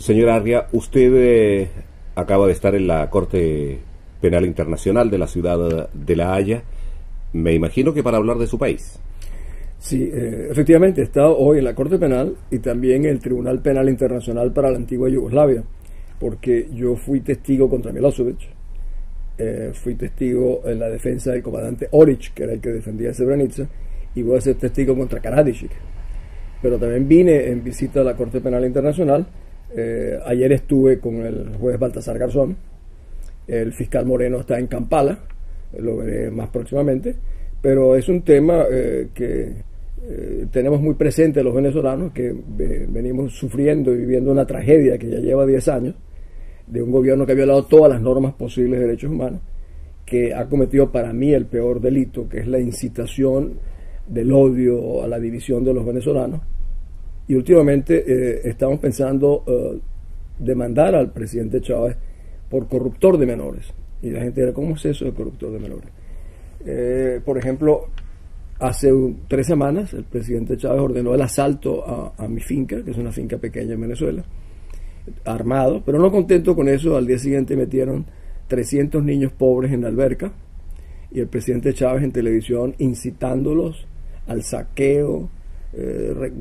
Señora Arria, usted acaba de estar en la Corte Penal Internacional de la ciudad de La Haya, me imagino que para hablar de su país. Sí, efectivamente he estado hoy en la Corte Penal y también en el Tribunal Penal Internacional para la antigua Yugoslavia, porque yo fui testigo contra Milosevic, fui testigo en la defensa del comandante Oric, que era el que defendía Srebrenica, y voy a ser testigo contra Karadzic. Pero también vine en visita a la Corte Penal Internacional. Ayer estuve con el juez Baltasar Garzón, el fiscal Moreno está en Kampala, lo veré más próximamente, pero es un tema que tenemos muy presente los venezolanos, que venimos sufriendo y viviendo una tragedia que ya lleva 10 años, de un gobierno que ha violado todas las normas posibles de derechos humanos, que ha cometido para mí el peor delito, que es la incitación del odio a la división de los venezolanos. Y últimamente estamos pensando demandar al presidente Chávez por corruptor de menores. Y la gente dirá, ¿cómo es eso de corruptor de menores? Por ejemplo, hace 3 semanas el presidente Chávez ordenó el asalto a mi finca, que es una finca pequeña en Venezuela, armado, pero no contento con eso, al día siguiente metieron 300 niños pobres en la alberca y el presidente Chávez en televisión incitándolos al saqueo,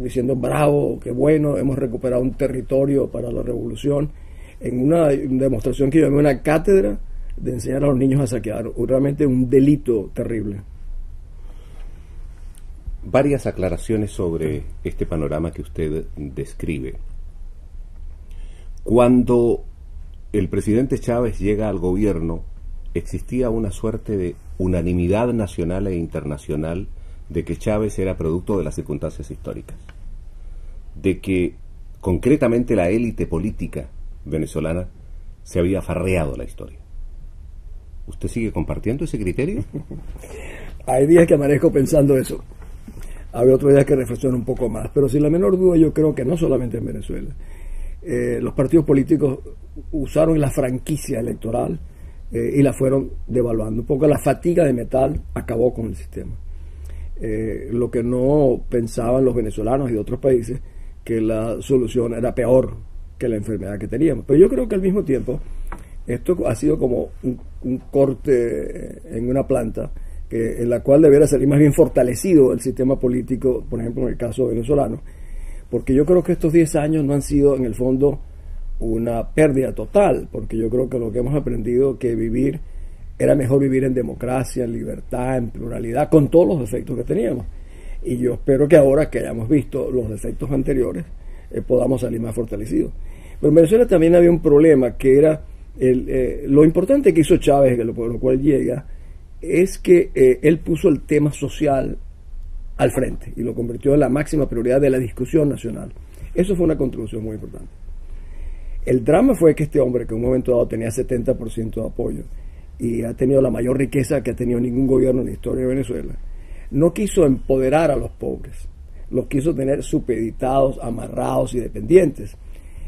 diciendo bravo, qué bueno, hemos recuperado un territorio para la revolución, en una demostración que yo llamé una cátedra de enseñar a los niños a saquear, realmente un delito terrible. Varias aclaraciones sobre este panorama que usted describe. Cuando el presidente Chávez llega al gobierno, existía una suerte de unanimidad nacional e internacional de que Chávez era producto de las circunstancias históricas, de que concretamente la élite política venezolana se había farreado la historia. ¿Usted sigue compartiendo ese criterio? Hay días que amanezco pensando eso, hay otros días que reflexiono un poco más, pero sin la menor duda yo creo que no solamente en Venezuela, los partidos políticos usaron la franquicia electoral y la fueron devaluando, un poco la fatiga de metal acabó con el sistema. Lo que no pensaban los venezolanos y de otros países, que la solución era peor que la enfermedad que teníamos. Pero yo creo que al mismo tiempo esto ha sido como un corte en una planta en la cual debería salir más bien fortalecido el sistema político, por ejemplo en el caso venezolano, porque yo creo que estos 10 años no han sido en el fondo una pérdida total, porque yo creo que lo que hemos aprendido que vivir era mejor vivir en democracia, en libertad, en pluralidad, con todos los defectos que teníamos. Y yo espero que ahora que hayamos visto los defectos anteriores, podamos salir más fortalecidos. Pero en Venezuela también había un problema, que era lo importante que hizo Chávez, por lo cual llega, es que él puso el tema social al frente y lo convirtió en la máxima prioridad de la discusión nacional. Eso fue una contribución muy importante. El drama fue que este hombre, que en un momento dado tenía 70% de apoyo, y ha tenido la mayor riqueza que ha tenido ningún gobierno en la historia de Venezuela, no quiso empoderar a los pobres, los quiso tener supeditados, amarrados y dependientes,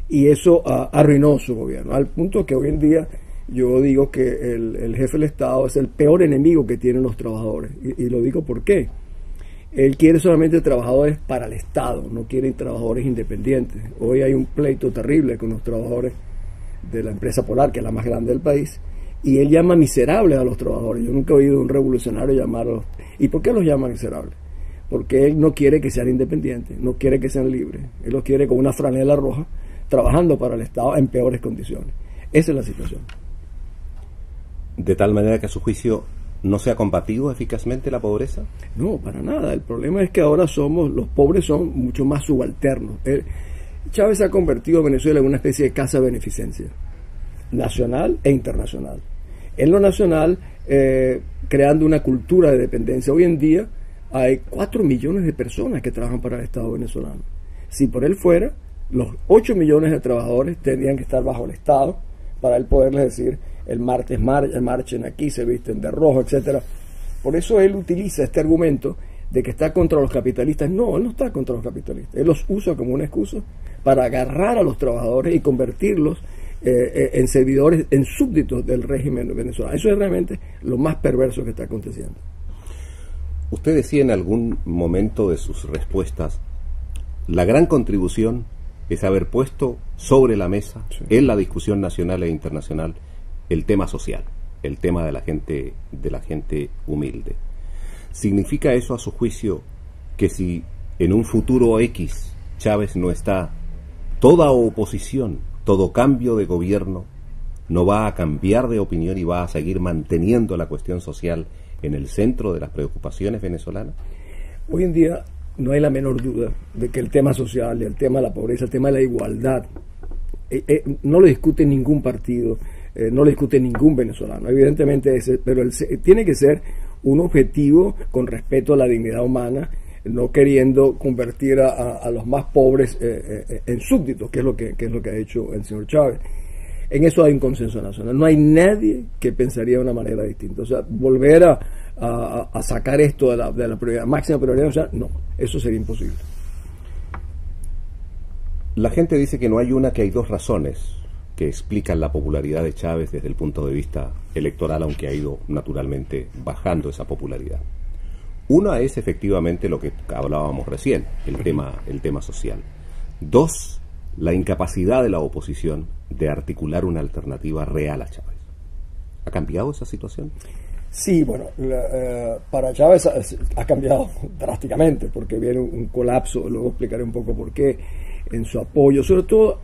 y eso arruinó su gobierno, al punto que hoy en día yo digo que el jefe del Estado es el peor enemigo que tienen los trabajadores, y lo digo ¿por qué? Él quiere solamente trabajadores para el Estado, no quiere trabajadores independientes. Hoy hay un pleito terrible con los trabajadores de la empresa Polar, que es la más grande del país, y él llama miserables a los trabajadores. Yo nunca he oído a un revolucionario llamarlos. ¿Y por qué los llama miserables? Porque él no quiere que sean independientes, no quiere que sean libres. Él los quiere con una franela roja, trabajando para el Estado en peores condiciones. Esa es la situación. De tal manera que a su juicio no se ha combatido eficazmente la pobreza. No, para nada. El problema es que ahora los pobres son mucho más subalternos. Chávez ha convertido a Venezuela en una especie de casa de beneficencia, nacional e internacional. En lo nacional, creando una cultura de dependencia. Hoy en día hay 4 millones de personas que trabajan para el Estado venezolano. Si por él fuera, los 8 millones de trabajadores tendrían que estar bajo el Estado para él poderles decir el martes marchen aquí, se visten de rojo, etcétera. Por eso él utiliza este argumento de que está contra los capitalistas. No, él no está contra los capitalistas. Él los usa como una excusa para agarrar a los trabajadores y convertirlos en servidores, en súbditos del régimen venezolano. Eso es realmente lo más perverso que está aconteciendo. Usted decía en algún momento de sus respuestas, la gran contribución es haber puesto sobre la mesa, en la discusión nacional e internacional, el tema social, el tema de la gente humilde. ¿Significa eso, a su juicio, que si en un futuro X Chávez no está, toda oposición, todo cambio de gobierno no va a cambiar de opinión y va a seguir manteniendo la cuestión social en el centro de las preocupaciones venezolanas? Hoy en día no hay la menor duda de que el tema social, el tema de la pobreza, el tema de la igualdad, no lo discute ningún partido, no lo discute ningún venezolano. Evidentemente, pero tiene que ser un objetivo con respeto a la dignidad humana, no queriendo convertir a los más pobres en súbditos, que es lo que ha hecho el señor Chávez. En eso hay un consenso nacional. No hay nadie que pensaría de una manera distinta. O sea, volver a sacar esto de la prioridad, máxima prioridad, o sea, no, eso sería imposible. La gente dice que no hay una, que hay dos razones que explican la popularidad de Chávez desde el punto de vista electoral, aunque ha ido naturalmente bajando esa popularidad. Una es efectivamente lo que hablábamos recién, el tema social. Dos, la incapacidad de la oposición de articular una alternativa real a Chávez. ¿Ha cambiado esa situación? Sí, bueno, para Chávez ha cambiado drásticamente, porque viene un colapso, luego explicaré un poco por qué, en su apoyo, sobre todo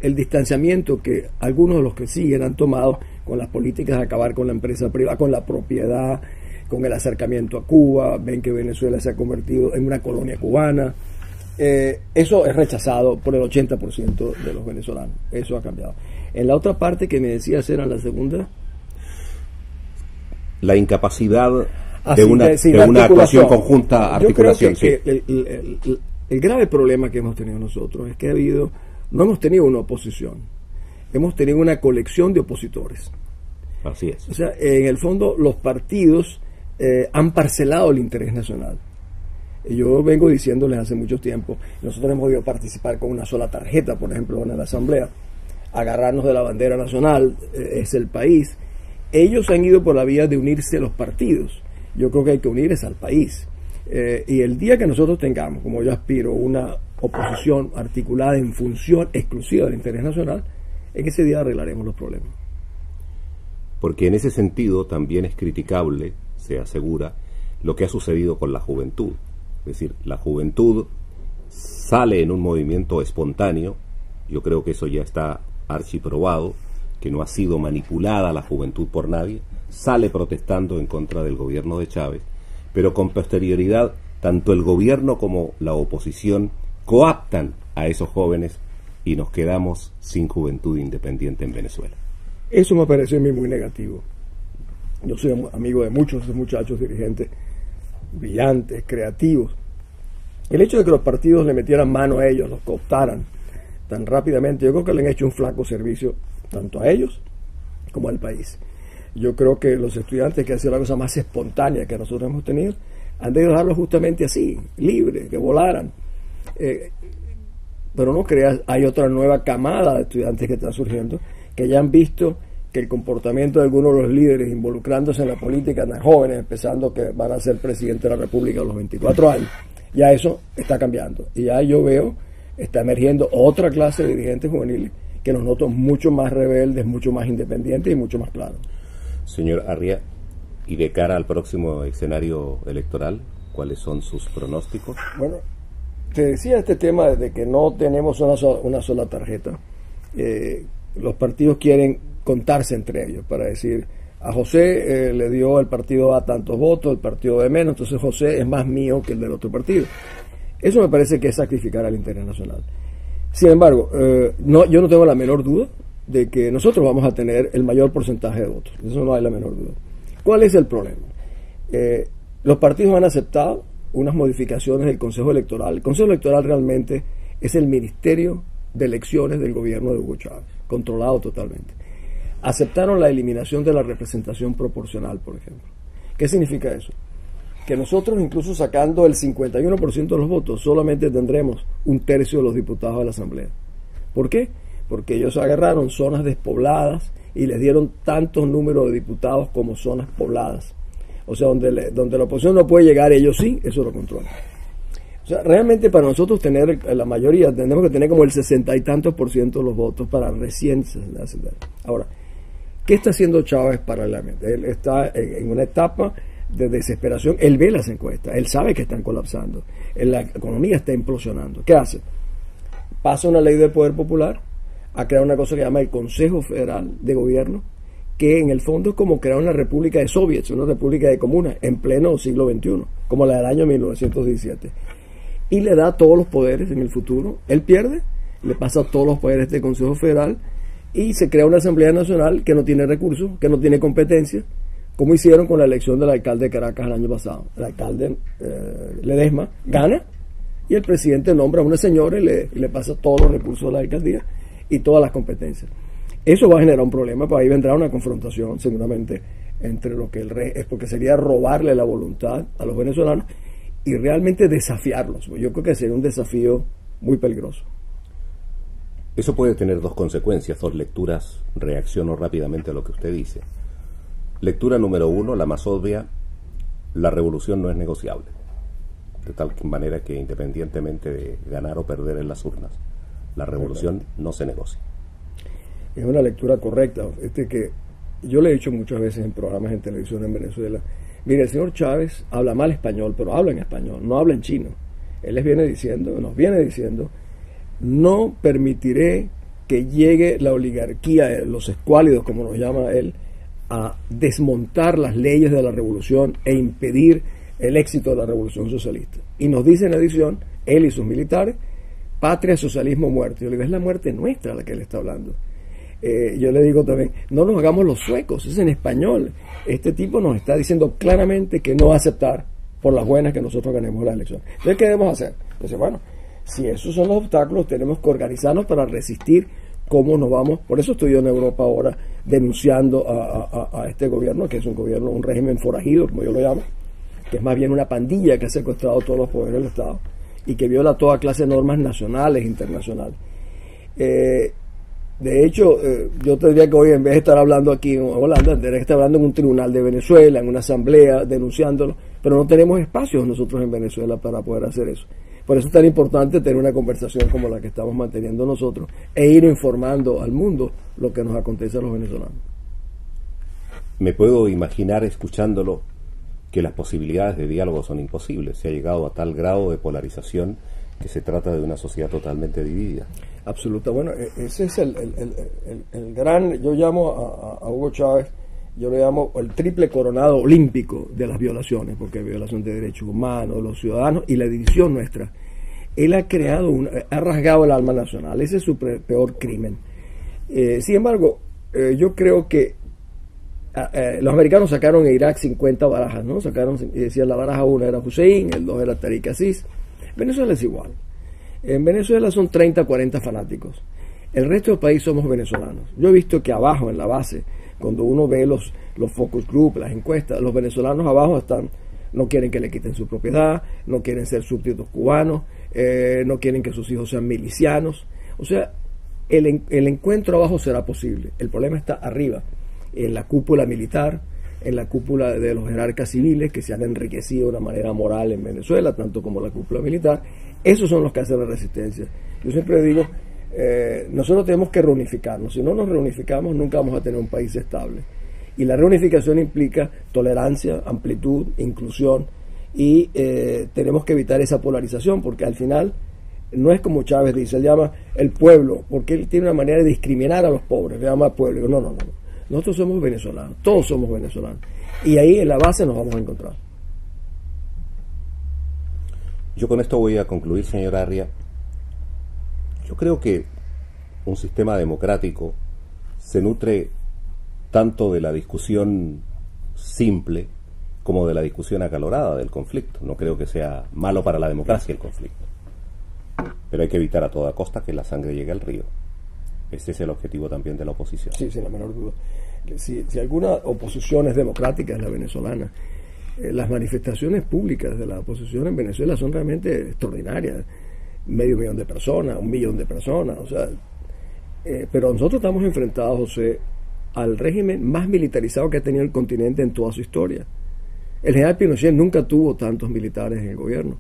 el distanciamiento que algunos de los que siguen han tomado con las políticas de acabar con la empresa privada, con la propiedad, con el acercamiento a Cuba. Ven que Venezuela se ha convertido en una colonia cubana. Eso es rechazado por el 80% de los venezolanos. Eso ha cambiado. En la otra parte que me decías, era la segunda, la incapacidad de una actuación conjunta, articulación. Yo creo que el grave problema que hemos tenido nosotros es que no hemos tenido una oposición, hemos tenido una colección de opositores. Así es. O sea, en el fondo los partidos han parcelado el interés nacional. Yo vengo diciéndoles hace mucho tiempo, nosotros hemos podido participar con una sola tarjeta, por ejemplo, en la Asamblea, agarrarnos de la bandera nacional, es el país. Ellos han ido por la vía de unirse a los partidos. Yo creo que hay que unirse al país. Y el día que nosotros tengamos, como yo aspiro, una oposición articulada en función exclusiva del interés nacional, en ese día arreglaremos los problemas. Porque en ese sentido también es criticable, se asegura, lo que ha sucedido con la juventud. Es decir, la juventud sale en un movimiento espontáneo. Yo creo que eso ya está archiprobado, que no ha sido manipulada la juventud por nadie, sale protestando en contra del gobierno de Chávez, pero con posterioridad tanto el gobierno como la oposición coaptan a esos jóvenes y nos quedamos sin juventud independiente en Venezuela. Eso me parece a mí muy negativo. Yo soy amigo de muchos de esos muchachos dirigentes brillantes, creativos. El hecho de que los partidos le metieran mano a ellos, los cooptaran tan rápidamente, yo creo que le han hecho un flaco servicio tanto a ellos como al país. Yo creo que los estudiantes, que han sido la cosa más espontánea que nosotros hemos tenido, han debido dejarlo justamente así, libre, que volaran. Pero no creas, hay otra nueva camada de estudiantes que están surgiendo, que ya han visto que el comportamiento de algunos de los líderes involucrándose en la política tan jóvenes, empezando que van a ser presidente de la República a los 24 años, ya eso está cambiando. Y ya yo veo, está emergiendo otra clase de dirigentes juveniles que los noto mucho más rebeldes, mucho más independientes y mucho más claros. Señor Arria, y de cara al próximo escenario electoral, ¿cuáles son sus pronósticos? Bueno, te decía este tema de que no tenemos una sola tarjeta. Los partidos quieren contarse entre ellos para decir, a José le dio el partido A tantos votos, el partido B menos, entonces José es más mío que el del otro partido. Eso me parece que es sacrificar al interés nacional. Sin embargo, yo no tengo la menor duda de que nosotros vamos a tener el mayor porcentaje de votos. Eso no hay la menor duda. ¿Cuál es el problema? Los partidos han aceptado unas modificaciones del Consejo Electoral. El Consejo Electoral realmente es el ministerio de elecciones del gobierno de Hugo Chávez, controlado totalmente. Aceptaron la eliminación de la representación proporcional, por ejemplo. ¿Qué significa eso? Que nosotros, incluso sacando el 51% de los votos, solamente tendremos un tercio de los diputados de la Asamblea. ¿Por qué? Porque ellos agarraron zonas despobladas y les dieron tantos números de diputados como zonas pobladas. O sea, donde la oposición no puede llegar, ellos sí, eso lo controlan. O sea, realmente para nosotros tener la mayoría, tenemos que tener como el 60 y tantos % de los votos para recién. Ahora, ¿qué está haciendo Chávez paralelamente? Él está en una etapa de desesperación. Él ve las encuestas, él sabe que están colapsando, la economía está implosionando. ¿Qué hace? Pasa una ley del poder popular a crear una cosa que llama el Consejo Federal de Gobierno, que en el fondo es como crear una república de soviets, una república de comunas en pleno siglo XXI, como la del año 1917. Y le da todos los poderes en el futuro. Él pierde, le pasa todos los poderes de este Consejo Federal y se crea una Asamblea Nacional que no tiene recursos, que no tiene competencia, como hicieron con la elección del alcalde de Caracas el año pasado. El alcalde Ledesma gana y el presidente nombra a una señora y le pasa todos los recursos de la alcaldía y todas las competencias. Eso va a generar un problema, pues ahí vendrá una confrontación seguramente entre lo que el rey es, porque sería robarle la voluntad a los venezolanos y realmente desafiarlos. Yo creo que sería un desafío muy peligroso. Eso puede tener dos consecuencias, dos lecturas. Reacciono rápidamente a lo que usted dice. Lectura número 1, la más obvia: la revolución no es negociable, de tal manera que independientemente de ganar o perder en las urnas, la revolución no se negocia. Es una lectura correcta. Que yo le he dicho muchas veces en programas en televisión en Venezuela: mire, el señor Chávez habla mal español, pero habla en español, no habla en chino. Él nos viene diciendo, no permitiré que llegue la oligarquía, los escuálidos, como nos llama él, a desmontar las leyes de la revolución e impedir el éxito de la revolución socialista. Y nos dice en adición, él y sus militares: patria, socialismo, muerte. Yo le digo, es la muerte nuestra la que él está hablando. Yo le digo también, no nos hagamos los suecos, es en español. Este tipo nos está diciendo claramente que no va a aceptar por las buenas que nosotros ganemos la elección. Entonces, ¿qué debemos hacer? Entonces, bueno, si esos son los obstáculos, tenemos que organizarnos para resistir. ¿Cómo nos vamos? Por eso estoy yo en Europa ahora denunciando a este gobierno, que es un gobierno, un régimen forajido, como yo lo llamo, que es más bien una pandilla que ha secuestrado todos los poderes del Estado y que viola toda clase de normas nacionales e internacionales. De hecho, yo tendría que hoy, en vez de estar hablando aquí en Holanda, tendría que estar hablando en un tribunal de Venezuela, en una asamblea, denunciándolo, pero no tenemos espacios nosotros en Venezuela para poder hacer eso. Por eso es tan importante tener una conversación como la que estamos manteniendo nosotros e ir informando al mundo lo que nos acontece a los venezolanos. Me puedo imaginar, escuchándolo, que las posibilidades de diálogo son imposibles. Se ha llegado a tal grado de polarización que se trata de una sociedad totalmente dividida. Absoluta. Bueno, ese es el gran, yo llamo a Hugo Chávez, yo le llamo el triple coronado olímpico de las violaciones, porque hay violación de derechos humanos, de los ciudadanos y la división nuestra. Él ha creado, ha rasgado el alma nacional, ese es su peor crimen. Sin embargo, yo creo que los americanos sacaron en Irak 50 barajas, ¿no? Sacaron, y decían, la baraja 1 era Hussein, el 2 era Tariq Aziz. Venezuela es igual. En Venezuela son 30, 40 fanáticos. El resto del país somos venezolanos. Yo he visto que abajo, en la base, cuando uno ve los focus group, las encuestas, los venezolanos abajo no quieren que le quiten su propiedad, no quieren ser súbditos cubanos, no quieren que sus hijos sean milicianos. O sea, el encuentro abajo será posible. El problema está arriba, en la cúpula militar, en la cúpula de los jerarcas civiles que se han enriquecido de una manera moral en Venezuela, tanto como la cúpula militar. Esos son los que hacen la resistencia. Yo siempre digo, nosotros tenemos que reunificarnos. Si no nos reunificamos, nunca vamos a tener un país estable. Y la reunificación implica tolerancia, amplitud, inclusión, y tenemos que evitar esa polarización, porque al final no es como Chávez dice, él llama el pueblo, porque él tiene una manera de discriminar a los pobres, le llama pueblo. Digo, no. Nosotros somos venezolanos, todos somos venezolanos. Y ahí en la base nos vamos a encontrar. Yo con esto voy a concluir, señor Arria. Yo creo que un sistema democrático se nutre tanto de la discusión simple como de la discusión acalorada del conflicto. No creo que sea malo para la democracia el conflicto. Pero hay que evitar a toda costa que la sangre llegue al río. Ese es el objetivo también de la oposición. Sí, sin la menor duda. Si alguna oposición es democrática, es la venezolana. Las manifestaciones públicas de la oposición en Venezuela son realmente extraordinarias. 500,000 de personas, 1,000,000 de personas. O sea, pero nosotros estamos enfrentados, José, al régimen más militarizado que ha tenido el continente en toda su historia. El general Pinochet nunca tuvo tantos militares en el gobierno.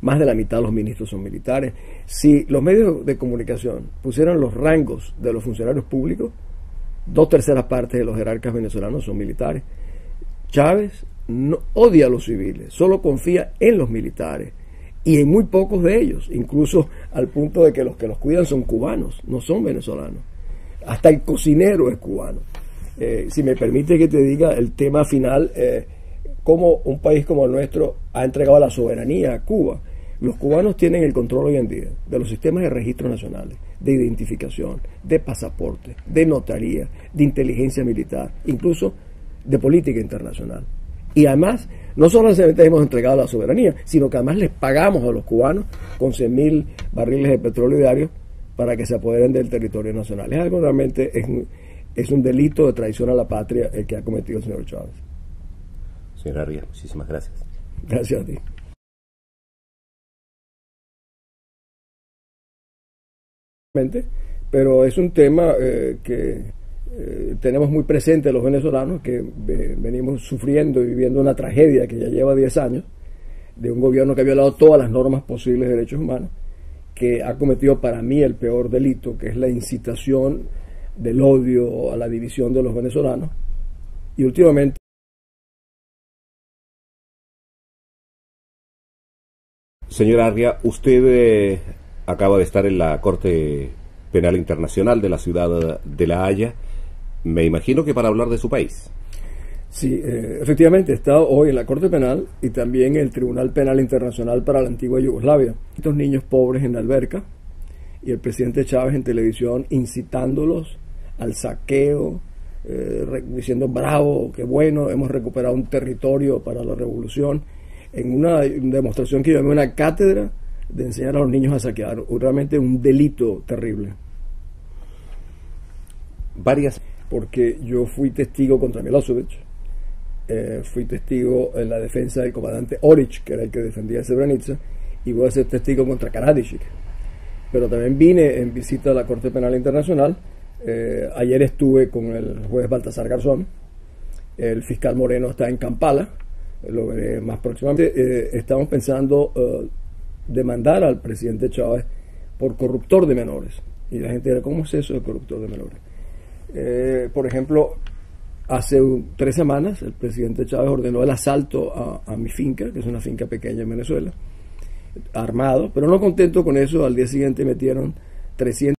más de la mitad de los ministros son militares. Si los medios de comunicación pusieran los rangos de los funcionarios públicos, 2/3 partes de los jerarcas venezolanos son militares. Chávez no odia a los civiles, solo confía en los militares y en muy pocos de ellos, incluso al punto de que los cuidan son cubanos, no son venezolanos. Hasta el cocinero es cubano. Si me permite que te diga el tema final, cómo un país como el nuestro ha entregado la soberanía a Cuba. Los cubanos tienen el control hoy en día de los sistemas de registros nacionales, de identificación, de pasaporte, de notaría, de inteligencia militar, incluso de política internacional. Y además, no solamente hemos entregado la soberanía, sino que además les pagamos a los cubanos con 100.000 barriles de petróleo diarios para que se apoderen del territorio nacional. Es algo realmente, es un delito de traición a la patria el que ha cometido el señor Chávez. Señor Arria, muchísimas gracias. Gracias a ti. Pero es un tema que tenemos muy presente los venezolanos, que venimos sufriendo y viviendo una tragedia que ya lleva 10 años, de un gobierno que ha violado todas las normas posibles de derechos humanos, que ha cometido para mí el peor delito, que es la incitación del odio a la división de los venezolanos. Y últimamente Señor Arria, usted acaba de estar en la Corte Penal Internacional de la ciudad de La Haya, me imagino que para hablar de su país. Sí, efectivamente he estado hoy en la Corte Penal y también en el Tribunal Penal Internacional para la antigua Yugoslavia. Estos niños pobres en la alberca y el presidente Chávez en televisión incitándolos al saqueo, diciendo bravo, qué bueno, hemos recuperado un territorio para la revolución, en una demostración que yo llamé una cátedra de enseñar a los niños a saquear, realmente un delito terrible. Porque yo fui testigo contra Milosevic, fui testigo en la defensa del comandante Oric, que era el que defendía Srebrenica, y voy a ser testigo contra Karadzic. Pero también vine en visita a la Corte Penal Internacional. Ayer estuve con el juez Baltasar Garzón, el fiscal Moreno está en Kampala, lo veré más próximamente. Estamos pensando demandar al presidente Chávez por corruptor de menores. Y la gente dirá, ¿cómo es eso de corruptor de menores? Por ejemplo, hace 3 semanas el presidente Chávez ordenó el asalto a mi finca, que es una finca pequeña en Venezuela, armado, pero no contento con eso, al día siguiente metieron 300